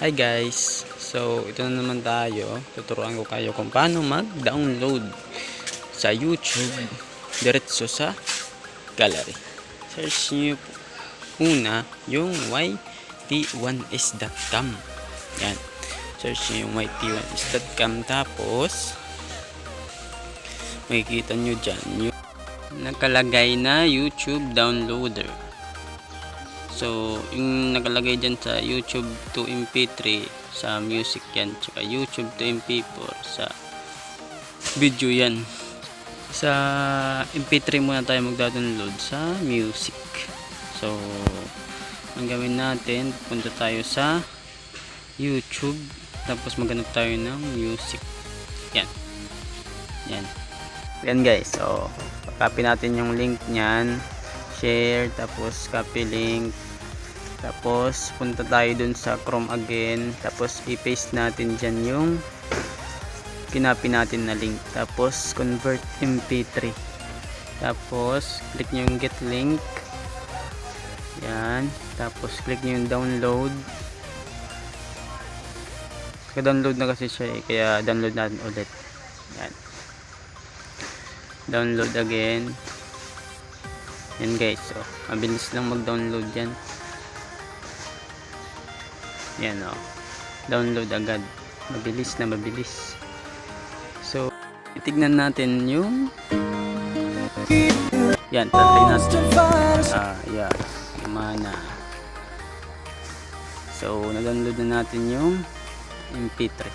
Hi guys! So ito na naman tayo. Tuturuan ko kayo kung paano mag-download sa YouTube diretso sa gallery. Search nyo una yung yt1s.com. Yan. Search nyo yung yt1s.com, tapos makikita nyo dyan yung nakalagay na YouTube downloader. So, yung nakalagay dyan sa YouTube to MP3 sa music yan, tsaka YouTube to MP4 sa video yan. Sa MP3 muna tayo magda-download sa music. So, ang gawin natin, punta tayo sa YouTube, tapos maghanap tayo ng music. Yan. Yan. Yan guys. So, copy natin yung link nyan. Share, tapos copy link. Tapos punta tayo dun sa Chrome again, tapos i-paste natin dyan yung kinapi natin na link, tapos convert MP3, tapos click nyo yung get link. Yan, tapos click nyo yung download. Download na kasi siya kaya download natin ulit. Yan, download again. Yan guys, so mabilis lang mag-download yan. Yan o, download agad, mabilis na mabilis. So titignan natin yung yan, tatry natin yan, gumana. So na-download na natin yung MP3.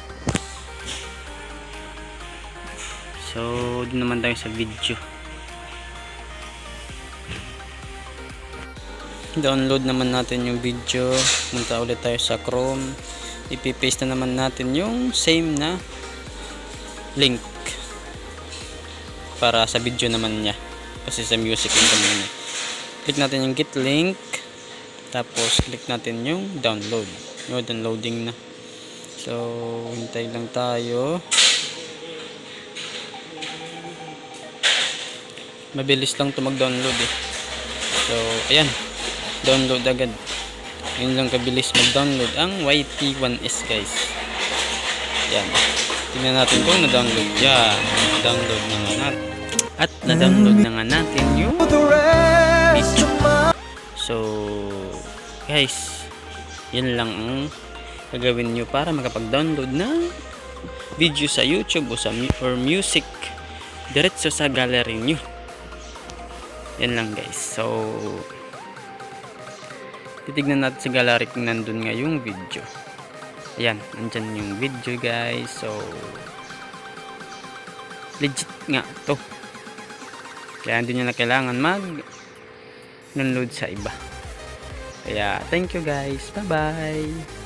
So doon naman tayo sa video. Download naman natin yung video. Punta ulit tayo sa Chrome. Ipipaste na naman natin yung same na link para sa video naman niya, kasi sa music yung kanina. Click natin yung get link, tapos click natin yung download. Yung downloading na. So hintay lang tayo. Mabilis lang ito mag-download eh. So ayan, download agad. Yun lang kabilis mag-download ang YT1S guys. Yan, tingnan natin kung na-download. Yan, na-download na nga natin. At na-download na nga natin yung video. So guys, yan lang ang gagawin nyo para makapag-download ng video sa YouTube o sa music diretso sa gallery nyo. Yan lang guys. So titignan natin sa gallery kung nandun nga yung video. Ayan, nandyan yung video guys. So legit nga to, kaya hindi nyo na kailangan mag-download sa iba. Kaya thank you guys, bye bye.